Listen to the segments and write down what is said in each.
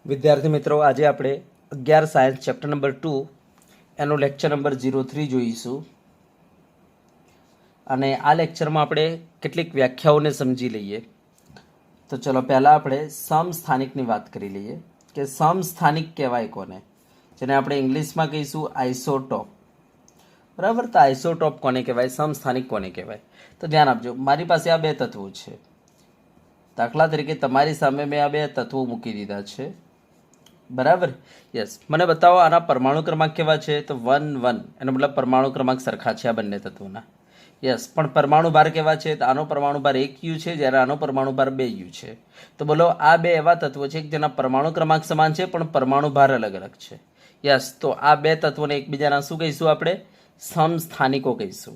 વિદ્યાર્થી મિત્રો, આજે આપણે 11 સાયન્સ ચેપ્ટર નંબર 2 એનો લેક્ચર નંબર 03 જોઈશું. અને આ લેક્ચરમાં આપણે કેટલીક વ્યાખ્યાઓને સમજી લઈએ. તો ચલો પહેલાં આપણે સમસ્થાનિકની વાત કરી લઈએ કે સમસ્થાનિક કહેવાય કોને, જેને આપણે ઇંગ્લિશમાં કહીશું આઇસોટોપ. બરાબર, તો આઇસોટોપ કોને કહેવાય, સમસ્થાનિક કોને કહેવાય? તો ધ્યાન આપજો, મારી પાસે આ બે તત્વો છે. દાખલા તરીકે તમારી સામે મેં આ બે તત્વો મૂકી દીધા છે. બરાબર, યસ. મને બતાવો આના પરમાણુ ક્રમાંક કેવા છે? તો 1 1, એનો મતલબ પરમાણુ ક્રમાંક સરખા છે આ બંને તત્વોના. યસ, પણ પરમાણુ ભાર કેવા છે? તો આનો પરમાણુ ભાર 1 યુ છે, જ્યારે આનો પરમાણુ ભાર 2 યુ છે. તો બોલો, આ બે એવા તત્વો છે કે જેના પરમાણુ ક્રમાંક સમાન છે પણ પરમાણુ ભાર અલગ અલગ છે. યસ, તો આ બે તત્વોને એકબીજાના શું કહીશું આપણે? સમસ્થાનિકો કહીશું.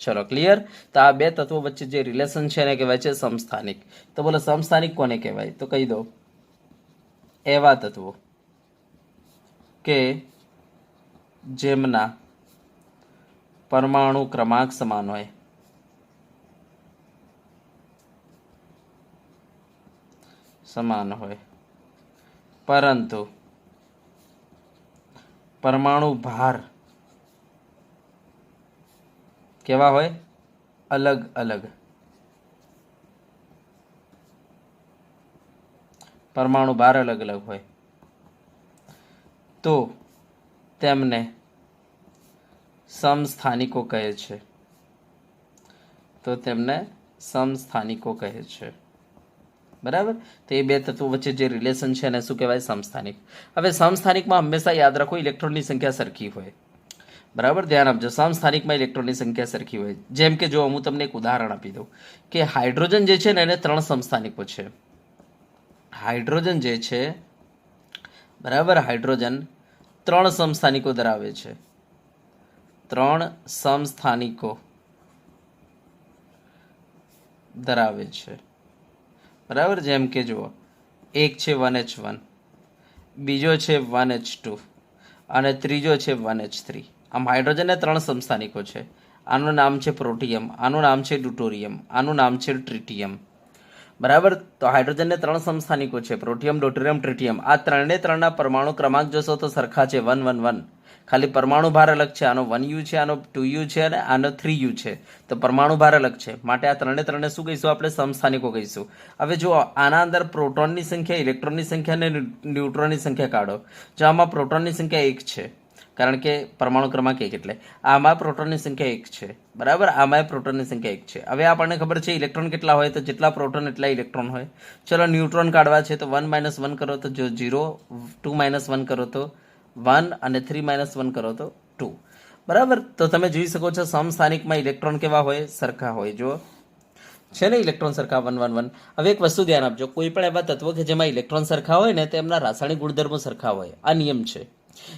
ચલો ક્લિયર. તો આ બે તત્વો વચ્ચે જે રિલેશન છે એને કહેવાય છે સમસ્થાનિક. તો બોલો, સમસ્થાનિક કોને કહેવાય? તો કહી દો, એવા તત્વો કે જેમના પરમાણુ ક્રમાંક સમાન હોય. પરંતુ પરમાણુ ભાર કેવા હોય? અલગ અલગ. પરમાણુ ભાર અલગ અલગ હોય તો તેમને સમસ્થાનિકો કહે છે. બરાબર, તો એ બે તત્વો વચ્ચે જે રિલેશન છે એને શું કહેવાય? સમસ્થાનિક. હવે સમસ્થાનિકમાં હંમેશા યાદ રાખો, ઇલેક્ટ્રોનની સંખ્યા સરખી હોય. બરાબર, ધ્યાન આપજો, સમસ્થાનિકમાં ઇલેક્ટ્રોનની સંખ્યા સરખી હોય. જેમ કે જો હું તમને એક ઉદાહરણ આપી દઉં કે હાઇડ્રોજન જે છે ને એને 3 સમસ્થાનિકો છે. હાઇડ્રોજન જે છે, બરાબર, હાઇડ્રોજન 3 સમસ્થાનિકો ધરાવે છે. 3 સમસ્થાનિકો ધરાવે છે. બરાબર, જેમ કે જુઓ, એક છે 1H1, બીજો છે 1H2 અને ત્રીજો છે 1H3. આમ હાઇડ્રોજનને 3 સમસ્થાનિકો છે. આનું નામ છે પ્રોટિયમ, આનું નામ છે ડ્યુટોરિયમ, આનું નામ છે ટ્રિટિયમ. બરાબર, તો હાઇડ્રોજનને 3 સમસ્થાનિકો છે, પ્રોટિયમ, ડ્યુટોરિયમ, ટ્રિટિયમ. આ ત્રણના પરમાણુ ક્રમાંક જોશો તો સરખા છે, 1 1 1. ખાલી પરમાણુ ભાર અલગ છે. આનો 1 યુ છે, આનો 2 યુ છે અને આનો 3 યુ છે. તો પરમાણુ ભાર અલગ છે, માટે આ ત્રણે શું કહીશું આપણે? સમસ્થાનિકો કહીશું. હવે જુઓ, આના અંદર પ્રોટોનની સંખ્યા, ઇલેક્ટ્રોનની સંખ્યા અને ન્યુટ્રોનની સંખ્યા કાઢો. જો આમાં પ્રોટોનની સંખ્યા 1 છે, કારણ કે પરમાણુ ક્રમાંક 1, એટલે આમાં પ્રોટોનની સંખ્યા 1 છે. બરાબર, આમાં પ્રોટોનની સંખ્યા 1 છે. હવે આપણને ખબર છે ઇલેક્ટ્રોન કેટલા હોય, તો જેટલા પ્રોટોન એટલા ઇલેક્ટ્રોન હોય. ચલો ન્યુટ્રોન કાઢવા છે, તો 1 - 1 કરો તો 0, 2 - 1 કરો તો 1 અને 3 - 1 કરો તો 2. બરાબર, તો તમે જોઈ શકો છો સમસ્થાનિકમાં ઇલેક્ટ્રોન કેવા હોય? સરખા હોય. જો છે ને ઇલેક્ટ્રોન સરખા, 1 1 1. હવે એક વસ્તુ ધ્યાન આપજો, કોઈ પણ એવા તત્વો કે જેમાં ઇલેક્ટ્રોન સરખા હોય ને, તેમના રાસાયણિક ગુણધર્મો સરખા હોય. આ નિયમ છે.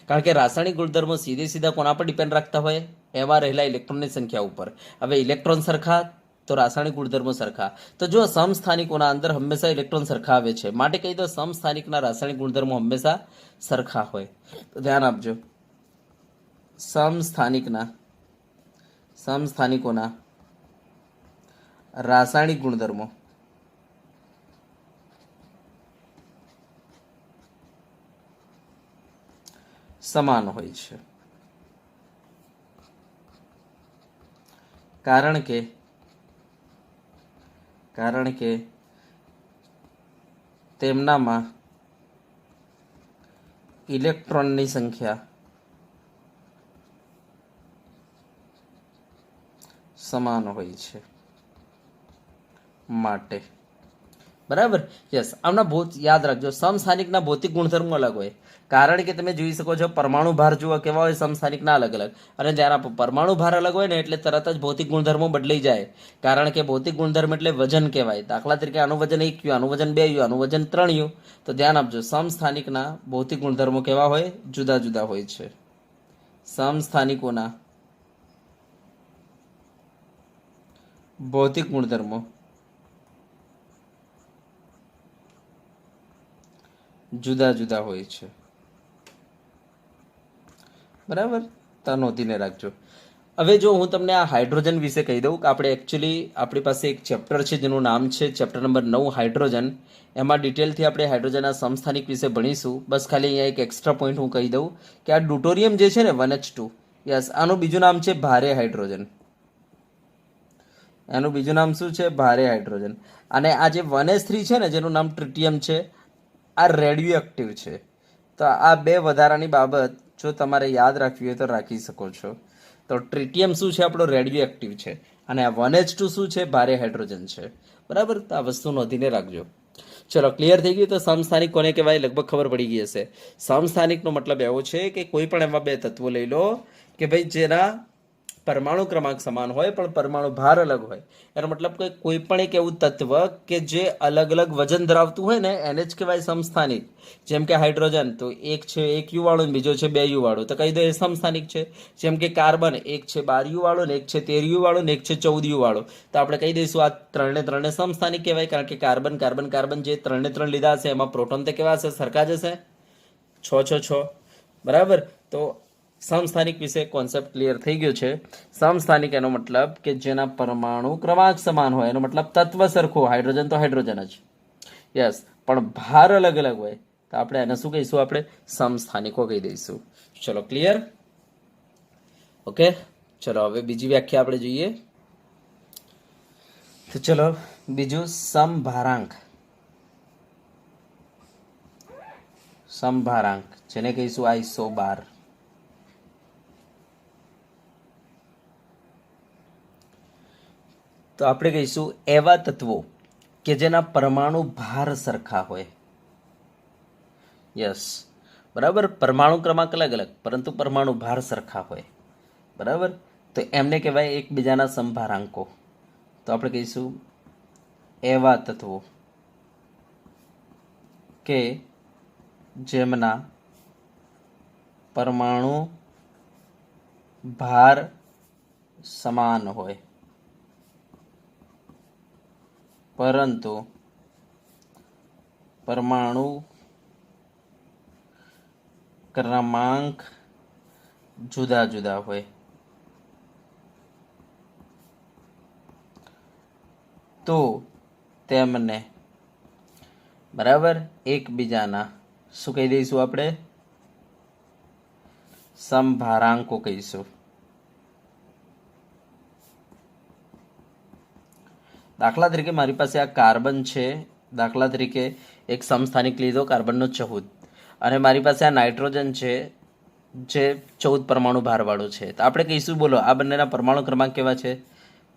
કારણ કે રાસાયણિક ગુણધર્મો સીધા કોના પર ડિપેન્ડ રાખતા હોય? એમાં રહેલા ઇલેક્ટ્રોનની સંખ્યા ઉપર. હવે ઇલેક્ટ્રોન સરખા તો રાસાયણિક ગુણધર્મો સરખા. તો જો સમસ્થાનિકોના અંદર હંમેશા ઇલેક્ટ્રોન સરખા આવે છે, માટે કહી દો સમસ્થાનિકના રાસાયણિક ગુણધર્મો હંમેશા સરખા હોય. તો ધ્યાન આપજો, સમસ્થાનિકોના રાસાયણિક ગુણધર્મો સમાન હોય છે. કારણ કે તેમનામાં ઇલેક્ટ્રોનની સંખ્યા સમાન હોય છે માટે. બરાબર, યસ. આમના યાદ રાખજો, સમસ્થાનિકના ભૌતિક ગુણધર્મો અલગ હોય. કારણ કે તમે જોઈ શકો છો પરમાણુ ભાર જુઓ કેવા હોય સમસ્થાનિકના, અલગ અલગ. અને જ્યારે પરમાણુ ભાર અલગ હોય ને, એટલે તરત જ ભૌતિક ગુણધર્મો બદલાઈ જાય. કારણ કે ભૌતિક ગુણધર્મ એટલે વજન કહેવાય. દાખલા તરીકે આનું વજન 1 યુ, આનું વજન 2 યુ, આનું વજન 3 યુ. તો ધ્યાન આપજો, સમસ્થાનિકના ભૌતિક ગુણધર્મો કેવા હોય? જુદા જુદા હોય છે. સમસ્થાનિકોના ભૌતિક ગુણધર્મો જુદા જુદા હોય છે. બરાબર, તો નોંધીને રાખજો. હવે જો હું તમને આ હાઇડ્રોજન વિશે કહી દઉં કે આપણે એકચ્યુઅલી આપણી પાસે એક ચેપ્ટર છે જેનું નામ છે ચેપ્ટર નંબર 9 હાઇડ્રોજન. એમાં ડિટેલથી આપણે હાઇડ્રોજનના સમસ્થાનિક વિશે ભણીશું. બસ ખાલી અહીંયા એક એક્સ્ટ્રા પોઈન્ટ હું કહી દઉં કે આ ડ્યુટોરિયમ જે છે ને 1H2, યસ, આનું બીજું નામ છે ભારે હાઇડ્રોજન. એનું બીજું નામ શું છે? ભારે હાઇડ્રોજન. અને આ જે 1H3 છે ને જેનું નામ ટ્રિટિયમ છે, આ રેડિયો એક્ટિવ છે. તો આ બે વધારાની બાબત જો તમારે યાદ રાખવી હોય તો રાખી શકો છો. તો ટ્રિટિયમ શું છે? આપણો રેડિયો એક્ટિવ છે. અને આ 1H2 શું છે? ભારે હાઇડ્રોજન છે. બરાબર, તો આ વસ્તુ નોંધીને રાખજો. ચલો, ક્લિયર થઈ ગયું. તો સમસ્થાનિક કોને કહેવાય લગભગ ખબર પડી ગઈ હશે. સમસ્થાનિકનો મતલબ એવો છે કે કોઈ પણ એવા બે તત્વો લઈ લો કે ભાઈ જેના પરમાણુ ક્રમાંક સમાન હોય પણ પરમાણુ ભાર અલગ હોય. એનો મતલબ કે કોઈ પણ એક એવું તત્વ કે જે અલગ અલગ વજન ધરાવતું હોય ને એને જ કહેવાય સમસ્થાનિક. જેમ કે હાઇડ્રોજન, તો એક છે 1 U વાળો, બીજો છે 2 U વાળો, તો કહી દો એ સમસ્થાનિક છે. જેમ કે કાર્બન, એક છે 12 U વાળો, ને એક છે 13 U વાળો, ને એક છે 14 U વાળો, તો આપણે કહી દઈશું આ ત્રણે સમસ્થાનિક કહેવાય. કારણ કે કાર્બન કાર્બન કાર્બન જે ત્રણ લીધા હશે એમાં પ્રોટોન તો કેવા હશે? સરખા જ હશે, 6 બરાબર. તો સમસ્થાનિક વિશે કોન્સેપ્ટ ક્લિયર થઈ ગયો છે. સમસ્થાનિક એનો મતલબ કે જેના પરમાણુ ક્રમાંક સમાન હોય, એનો મતલબ તત્વ સરખું. હાઇડ્રોજન તો હાઇડ્રોજન જ, યસ, પણ ભાર અલગ અલગ હોય તો આપણે એને શું કહીશું? આપણે સમસ્થાનિકો કહી દઈશું. ચલો, ક્લિયર? ઓકે, ચલો હવે બીજી વ્યાખ્યા આપણે જોઈએ. તો ચલો બીજું સમભારાંક. સમભારાંક જેને કહીશું આઇસોબાર. તો આપણે કહીશું એવા તત્વો કે જેના પરમાણુ ભાર સરખા હોય. યસ, બરાબર. પરમાણુ ક્રમાંક અલગ અલગ પરંતુ પરમાણુ ભાર સરખા હોય. બરાબર, તો એમને કહેવાય એકબીજાના સમભારાંકો. તો આપણે કહીશું એવા તત્વો કે જેમના પરમાણુ ભાર સમાન હોય પરંતુ પરમાણુ ક્રમાંક જુદા જુદા હોય. તો તેમને બરાબર એકબીજાના શું કહી દઈશું? આપણે સમભારાંકો કહીશું. દાખલા તરીકે મારી પાસે આ કાર્બન છે. દાખલા તરીકે એક સમસ્થાનિક લીધો કાર્બનનો 14, અને મારી પાસે આ નાઇટ્રોજન છે જે 14 પરમાણુ ભારવાળો છે. તો આપણે કહીશું, બોલો, આ બંનેના પરમાણુ ક્રમાંક કેવા છે?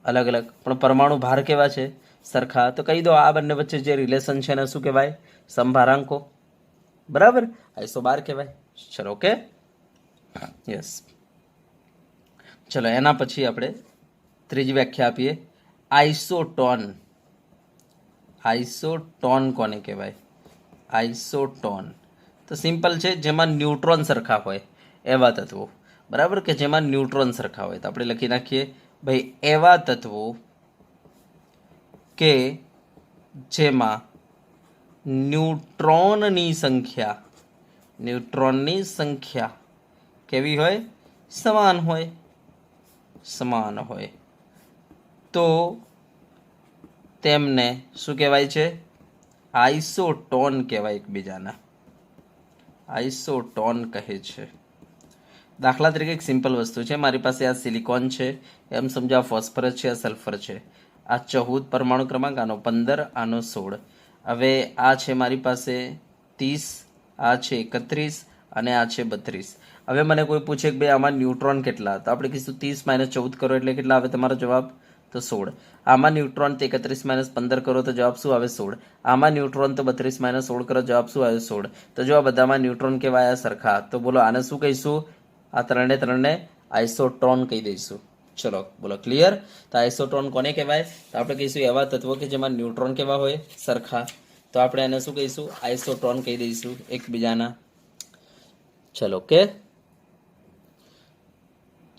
અલગ અલગ, પણ પરમાણુ ભાર કેવા છે? સરખા. તો કહી દો આ બંને વચ્ચે જે રિલેશન છે એને શું કહેવાય? સમભારાંકો. બરાબર, આઇસોબાર કહેવાય. ચલો, ઓકે, યસ. ચલો, એના પછી આપણે ત્રીજી વ્યાખ્યા આપીએ, આઇસોટોન. આઇસોટોન કોને કહેવાય? આઇસોટોન તો સિમ્પલ છે, જેમાં ન્યુટ્રોન સરખા હોય એવા તત્વો. બરાબર, કે જેમાં ન્યુટ્રોન સરખા હોય. તો આપણે લખી નાખીએ ભાઈ એવા તત્વો કે જેમાં ન્યુટ્રોનની સંખ્યા કેવી હોય? સમાન હોય. તો તેમને શું કહેવાય છે? આઇસોટોન કહેવાય. એકબીજાના આઇસોટોન કહે છે. દાખલા તરીકે એક સિમ્પલ વસ્તુ છે, મારી પાસે આ સિલિકોન છે, એમ સમજો આ ફોસ્ફરસ છે, આ સલ્ફર છે. આ 14 પરમાણુ ક્રમાંક, આનો 15, આનો 16. હવે આ છે મારી પાસે 30, આ છે 31 અને આ છે 32. હવે મને કોઈ પૂછે કે ભાઈ આમાં ન્યુટ્રોન કેટલા? તો આપણે કહીશું 30 - 14 કરો એટલે કેટલા આવે તમારો જવાબ? તો 16. આમાં ન્યુટ્રોન તો 31 - 15 કરો તો જવાબ શું આવે? 16. આમાં ન્યુટ્રોન તો 32 - 16 કરો, જવાબ શું આવે? 16. તો જો આ બધામાં ન્યુટ્રોન કેવા આવ્યા? સરખા. તો બોલો આને શું કહીશું? આ ત્રણે આઇસોટોન કહી દઈશું. ચલો, બોલો, ક્લિયર? તો આઇસોટોન કોને કહેવાય? તો આપણે કહીશું એવા તત્વો કે જેમાં ન્યુટ્રોન કેવા હોય? સરખા. તો આપણે એને શું કહીશું? આઇસોટોન કહી દઈશું એકબીજાના. ચલો, ઓકે.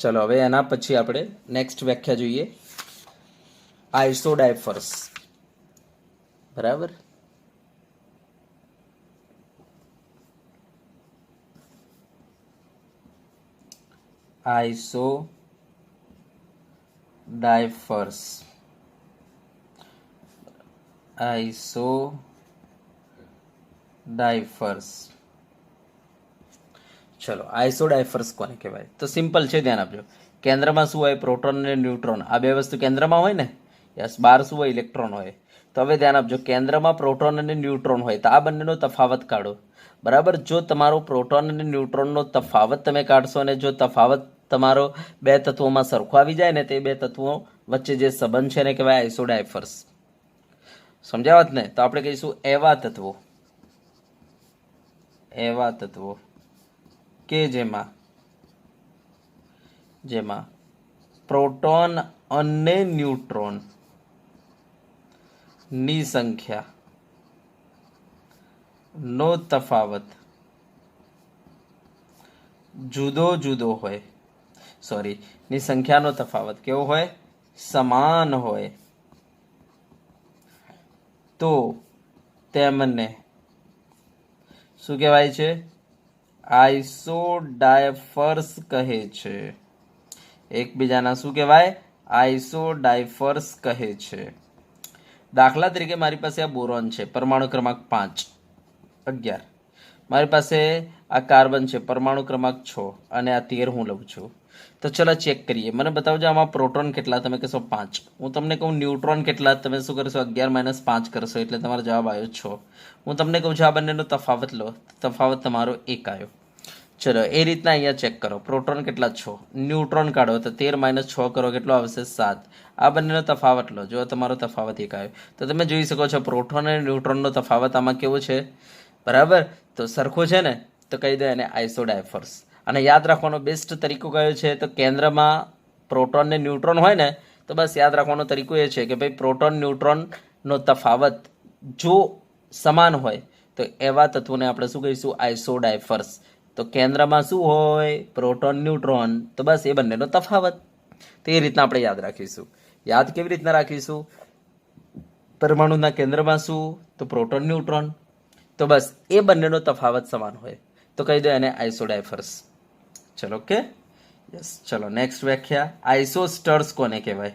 ચલો, હવે એના પછી આપણે નેક્સ્ટ વ્યાખ્યા જોઈએ, આઇસોડાયફર્સ. બરાબર, આઇસોડાયફર્સ ડાયફર્સ, આઈસો ડાયફર્સ. ચલો આઈસો ડાયફર્સ કોને કહેવાય? તો સિમ્પલ છે, ધ્યાન આપજો. કેન્દ્રમાં શું હોય? પ્રોટોન અને ન્યુટ્રોન. આ બે વસ્તુ કેન્દ્રમાં હોય ને, યસ. બહાર શું હોય? ઇલેક્ટ્રોન હોય. તો હવે ધ્યાન આપજો, કેન્દ્રમાં પ્રોટોન અને ન્યુટ્રોન હોય તો આ બંનેનો તફાવત કાઢો. બરાબર, જો તમારો પ્રોટોન અને ન્યુટ્રોનનો તફાવત તમે કાઢશો અને જો તફાવત તમારો બે તત્વોમાં સરખો આવી જાય ને, તે બે તત્વો વચ્ચે જે સંબંધ છે એને કહેવાય આઈસોડાયફર્સ. સમજાવત ને? તો આપણે કહીશું એવા તત્વો કે જેમાં પ્રોટોન અને ન્યુટ્રોન ની સંખ્યા નો તફાવત જુદો હોય, ની સંખ્યાનો તફાવત કેવો હોય? સમાન હોય. તો તેમને શું કહેવાય છે? આઈસોડાયફર્સ કહે છે. એકબીજાના શું કહેવાય? આઈસોડાયફર્સ કહે છે. દાખલા તરીકે મારી પાસે આ બોરોન છે, પરમાણુ ક્રમાંક 11. મારી પાસે આ કાર્બન છે, પરમાણુ ક્રમાંક 6 અને આ 13 હું લઉં છું. તો ચલો ચેક કરીએ. મને બતાવજો આમાં પ્રોટોન કેટલા? તમે કહેશો 5. હું તમને કહું ન્યુટ્રોન કેટલા? તમે શું કરશો? 11 - 5 કરશો એટલે તમારો જવાબ આવ્યો 6. હું તમને કહું છું આ બંનેનો તફાવત લો, તફાવત તમારો 1 આવ્યો. ચલો એ રીતના અહીંયા ચેક કરો. પ્રોટોન કેટલા? 6. ન્યુટ્રોન કાઢો તો 13 - 6 કરો, કેટલો આવશે? 7. આ બંનેનો તફાવત લો, જો તમારો તફાવત 1 આવ્યો. તો તમે જોઈ શકો છો પ્રોટોન અને ન્યુટ્રોનનો તફાવત આમાં કેવો છે? બરાબર, તો સરખો છે ને, તો કહી દે એને આઈસોડાયફર્સ. અને યાદ રાખવાનો બેસ્ટ તરીકો કયો છે? તો કેન્દ્રમાં પ્રોટોન ને ન્યુટ્રોન હોય ને, તો બસ યાદ રાખવાનો તરીકો એ છે કે ભાઈ પ્રોટોન ન્યુટ્રોનનો તફાવત જો સમાન હોય તો એવા તત્વોને આપણે શું કહીશું? આઈસોડાયફર્સ. તો કેન્દ્રમાં શું હોય? Proton neutron. તો બસ એ બંનેનો તફાવત. તો એ રીતના આપણે યાદ રાખીશું. યાદ કેવી રીતના રાખીશું? પરમાણુના કેન્દ્રમાં શું? તો પ્રોટોન ન્યુટ્રોન. તો બસ એ બંનેનો તફાવત સમાન હોય તો કહી દો એને આઈસોડાયફર્સ. ચલો ઓકે, યસ. ચલો નેક્સ્ટ વ્યાખ્યા. આઈસોસ્ટર્સ કોને કહેવાય?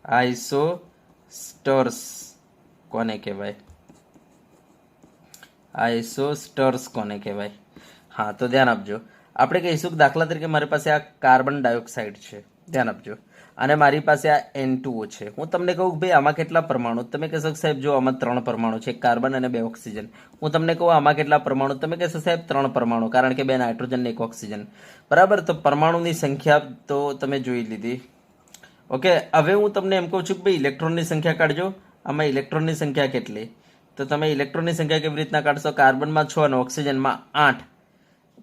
આઈસોસ્ટર્સ કોને કહેવાય? આઈસોસ્ટર્સ કોને કહેવાય? હા, તો ધ્યાન આપજો. આપણે કહીશું કે દાખલા તરીકે મારી પાસે આ કાર્બન ડાયોક્સાઇડ છે, ધ્યાન આપજો, અને મારી પાસે આ N2O છે. હું તમને કહું ભાઈ આમાં કેટલા પરમાણુ? તમે કહેશો સાહેબ જો આમાં 3 પરમાણુ છે, કાર્બન અને 2 ઓક્સિજન. હું તમને કહું આમાં કેટલા પરમાણુ? તમે કહેશો સાહેબ 3 પરમાણુ, કારણ કે 2 નાઇટ્રોજન ને 1 ઓક્સિજન. બરાબર, તો પરમાણુની સંખ્યા તો તમે જોઈ લીધી. ઓકે, હવે હું તમને એમ કહું છું કે ભાઈ ઇલેક્ટ્રોનની સંખ્યા કાઢજો. આમાં ઇલેક્ટ્રોનની સંખ્યા કેટલી? તો તમે ઇલેક્ટ્રોનની સંખ્યા કેવી રીતના કાઢશો? કાર્બનમાં 6 અને ઓક્સિજનમાં 8.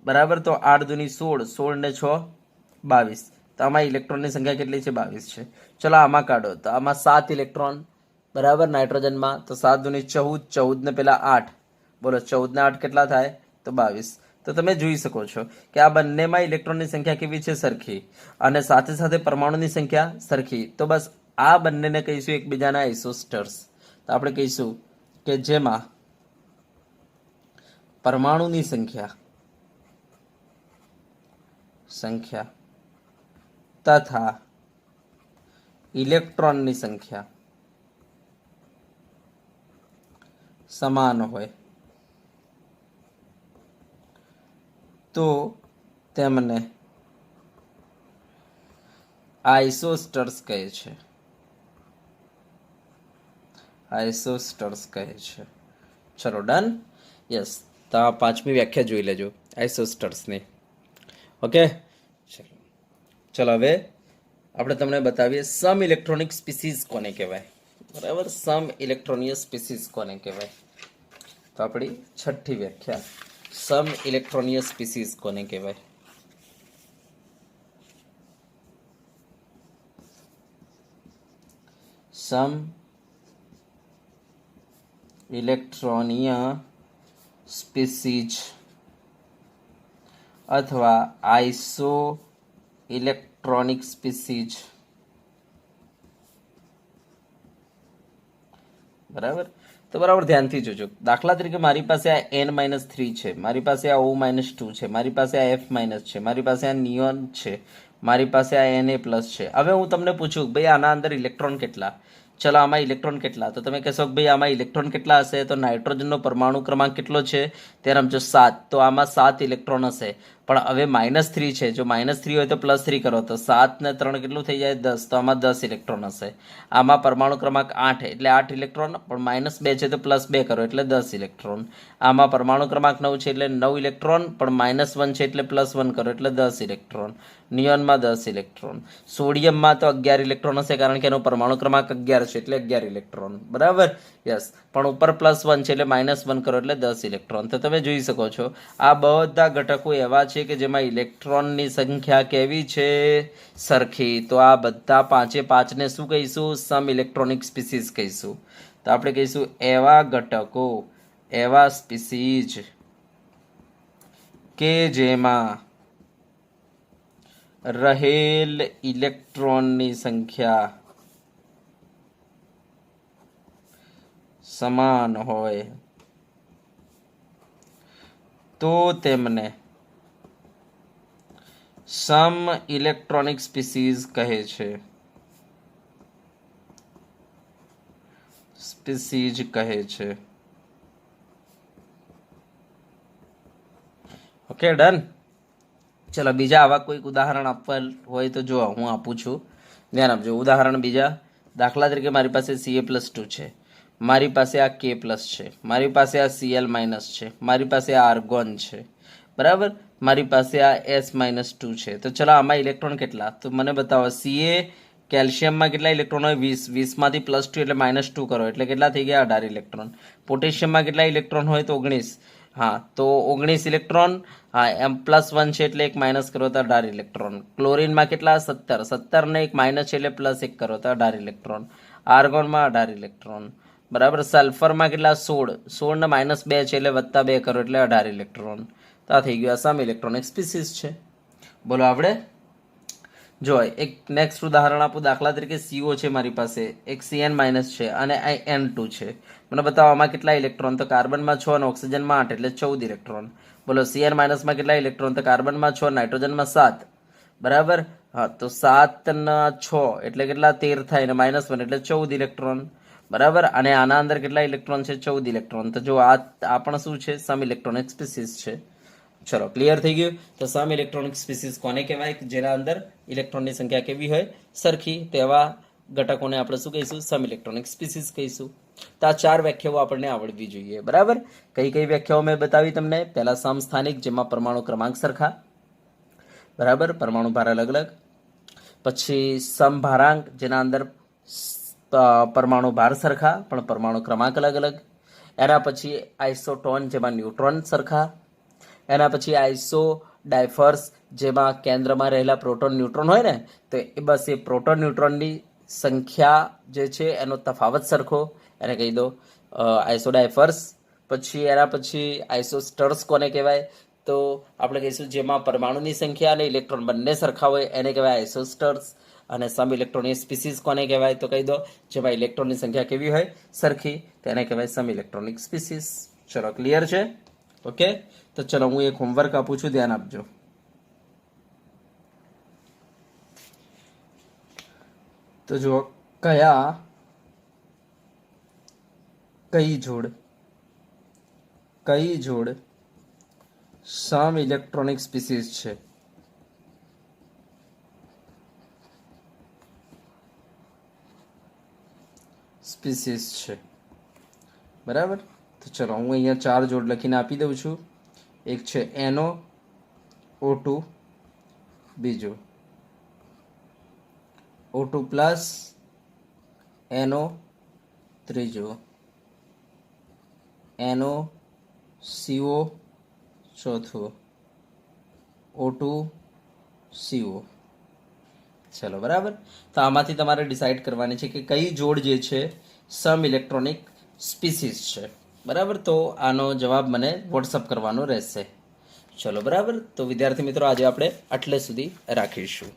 બરાબર, તો 8 દુની 16, 16 ને 6 22. તો આમાં ઇલેક્ટ્રોનની સંખ્યા કેટલી છે? 22 છે. ચલો આમાં કાઢો તો આમાં 7 ઇલેક્ટ્રોન. બરાબર, નાઇટ્રોજનમાં તો 7 દુની 14, 14 ને પેલા 8. બોલો 14 ને 8 કેટલા થાય? તો 22. તો તમે જોઈ શકો છો કે આ બંનેમાં ઇલેક્ટ્રોનની સંખ્યા કેવી છે? સરખી. અને સાથે સાથે પરમાણુની સંખ્યા સરખી. તો બસ આ બંનેને કહીશું એકબીજાના આઈસોસ્ટર્સ. તો આપણે કહીશું કે જેમાં પરમાણુની સંખ્યા તથા ઇલેક્ટ્રોનની સંખ્યા સમાન હોય તો તેમને આઈસોસ્ટર્સ કહે છે. આઈસોસ્ટર્સ કહે છે. ચલો ડન, યસ. તો આ 5મી વ્યાખ્યા જોઈ લેજો આઈસોસ્ટર્સની. ઓકે, ચલો હવે આપણે તમને બતાવીએ સમ ઇલેક્ટ્રોનિક સ્પીસીઝ કોને કહેવાય. બરાબર, સમ ઇલેક્ટ્રોનિક સ્પીસીઝ કોને કહેવાય? તો આપણી 6ઠ્ઠી વ્યાખ્યા, સમ ઇલેક્ટ્રોનિક સ્પીસીઝ કોને કહેવાય? સમ ઇલેક્ટ્રોનિય સ્પીસીઝ અથવા આઈસો ઇલેક્ટ્રોનિક સ્પીસીઝ. બરાબર, તો બરાબર ધ્યાનથી જોજો. દાખલા તરીકે મારી પાસે આ N-3 છે, મારી પાસે આ O-2 છે, મારી પાસે આ F- છે, મારી પાસે આ નિયોન છે, મારી પાસે આ Na+ છે. હવે હું તમને પૂછું ભાઈ આના અંદર ઇલેક્ટ્રોન કેટલા, ચલો આમાં ઇલેક્ટ્રોન કેટલા, તો તમે કહેશો કે ભાઈ આમાં ઇલેક્ટ્રોન કેટલા હશે, તો નાઇટ્રોજનનો પરમાણુ ક્રમાંક કેટલો છે ત્યારે સમજો 7, તો આમાં 7 ઇલેક્ટ્રોન હશે. પણ હવે -3 છે, જો -3 હોય તો +3 કરો તો 7 ને 3 કેટલું થઈ જાય 10, તો આમાં 10 ઇલેક્ટ્રોન હશે. આમાં પરમાણુ ક્રમાંક 8 એટલે 8 ઇલેક્ટ્રોન, પણ -2 છે તો +2 કરો એટલે 10 ઇલેક્ટ્રોન. આમાં પરમાણુ ક્રમાંક 9 છે એટલે 9 ઇલેક્ટ્રોન, પણ -1 છે એટલે +1 કરો એટલે 10 ઇલેક્ટ્રોન. નિયોનમાં 10 ઇલેક્ટ્રોન. સોડિયમમાં તો 11 ઇલેક્ટ્રોન હશે કારણ કે એનો પરમાણુ ક્રમાંક 11 છે એટલે 11 ઇલેક્ટ્રોન. બરાબર, યસ. પણ ઉપર +1 છે એટલે -1 કરો એટલે 10 ઇલેક્ટ્રોન. તો તમે જોઈ શકો છો આ બધા ઘટકો એવા છે કે જેમાં ઇલેક્ટ્રોનની સંખ્યા કેવી છે, સરખી. તો આ બધા 5 ને શું કહીશું, સમ ઇલેક્ટ્રોનિક સ્પીસીસ કહીશું. તો આપણે કહીશું એવા ઘટકો, એવા સ્પીસીઝ કે જેમાં રહેલ ઇલેક્ટ્રોનની સંખ્યા સમાન હોય તો તેમને સમ ઇલેક્ટ્રોનિક સ્પીસીઝ કહે છે. સ્પીસીઝ કહે છે. Okay, done. ચલો બીજા આવા કોઈક ઉદાહરણ આપવા હોય તો જો હું આપું છું, ધ્યાન આપજો. ઉદાહરણ બીજા, દાખલા તરીકે મારી પાસે Ca+2 છે, મારી પાસે આ K+ છે, મારી પાસે આ Cl- છે, મારી પાસે આ આર્ગોન છે. બરાબર, મારી પાસે આ S-2 છે. તો ચલો આમાં ઇલેક્ટ્રોન કેટલા, તો મને બતાવો. Ca કેલ્શિયમમાં કેટલા ઇલેક્ટ્રોન હોય 20, 20માંથી +2 એટલે -2 કરો એટલે કેટલા થઈ ગયા 18 ઇલેક્ટ્રોન. પોટેશિયમમાં કેટલા ઇલેક્ટ્રોન હોય તો 19, હા તો 19 ઇલેક્ટ્રોન. હા M+1 છે એટલે 1 માઇનસ કરો તો 18 ઇલેક્ટ્રોન. ક્લોરીનમાં કેટલા 17, 17 ને 1 માઇનસ છે એટલે +1 કરો તો 18 ઇલેક્ટ્રોન. આર્ગોનમાં 18 ઇલેક્ટ્રોન. બરાબર, સલ્ફરમાં કેટલા 16, 16 ને -2 છે એટલે +2 કરો એટલે 18 ઇલેક્ટ્રોન. તો આ થઈ ગયું આ સમ ઇલેક્ટ્રોનિક સ્પીસીસ છે. બોલો આપણે જો એક નેક્સ્ટ ઉદાહરણ આપું. દાખલા તરીકે CO છે મારી પાસે, એક Cn- છે અને N2 છે. મને બતાવો આમાં કેટલા ઇલેક્ટ્રોન, તો કાર્બનમાં 6 અને ઓક્સિજનમાં 8 એટલે 14 ઇલેક્ટ્રોન. બોલો Cn- માં કેટલા ઇલેક્ટ્રોન, તો કાર્બનમાં 6, નાઇટ્રોજનમાં 7. બરાબર, હા તો 7 ના 6 એટલે કેટલા 13 થાય, અને -1 એટલે 14 ઇલેક્ટ્રોન. બરાબર, અને આના અંદર કેટલા ઇલેક્ટ્રોન છે 14 ઇલેક્ટ્રોન. તો જો આ પણ શું છે, સમ ઇલેક્ટ્રોનિક સ્પીસીસ છે. ચલો ક્લિયર થઈ ગયું. તો સમ ઇલેક્ટ્રોનિક સ્પીસીસ કોને કહેવાય, જેના અંદર ઇલેક્ટ્રોનની સંખ્યા કેવી હોય, સરખી. તો એવા ઘટકોને આપણે શું કહીશું, સમ ઇલેક્ટ્રોનિક સ્પીસીસ કહીશું. તો આ 4 વ્યાખ્યાઓ આપણને આવડવી જોઈએ. બરાબર, કઈ કઈ વ્યાખ્યાઓ મેં બતાવી તમને. પહેલા સમસ્થાનિક, જેમાં પરમાણુ ક્રમાંક સરખા. બરાબર, પરમાણુ ભાર અલગ અલગ. પછી સમભારાંક, જેના અંદર પરમાણુ ભાર સરખા પણ પરમાણુ ક્રમાંક અલગ અલગ. એના પછી આઇસોટોન, જેમાં ન્યુટ્રોન સરખા. એના પછી આઇસો ડાયફર્સ, જેમાં કેન્દ્રમાં રહેલા પ્રોટોન ન્યુટ્રોન હોય ને, તો એ બસ એ પ્રોટોન ન્યુટ્રોનની સંખ્યા જે છે એનો તફાવત સરખો, એને કહી દો આઇસો ડાયફર્સ. પછી એના પછી આઇસોસ્ટર્સ કોને કહેવાય, તો આપણે કહીશું જેમાં પરમાણુની સંખ્યા અને ઇલેક્ટ્રોન બંને સરખા હોય એને કહેવાય આઇસોસ્ટર્સ. અને સમ ઇલેક્ટ્રોનિક સ્પીસીસ કોને કહેવાય, તો કહી દો જેમાં ઇલેક્ટ્રોનની સંખ્યા કેવી હોય, સરખી, તેને કહેવાય સમ ઇલેક્ટ્રોનિક સ્પીસીસ. ચલો ક્લિયર છે. ઓકે, તો ચલો હું એક હોમવર્ક આપું છું, ધ્યાન આપજો. તો જો કઈ જોડ સમ ઇલેક્ટ્રોનિક સ્પીસીસ છે. બરાબર, તો ચલો હું અહીંયા 4 જોડ લખીને આપી દઉં છું. એક છે NO2, બીજો O2+, NO, ત્રીજો NOCO, ચોથો O2CO. ચલો બરાબર, તો આમાંથી તમારે ડિસાઈડ કરવાની છે કે કઈ જોડ જે છે સમ ઇલેક્ટ્રોનિક સ્પીસીસ છે. બરાબર, તો આનો જવાબ મને વોટ્સઅપ કરવાનો રહેશે. ચલો બરાબર, તો વિદ્યાર્થી મિત્રો આજે આપણે આટલે સુધી રાખીશું.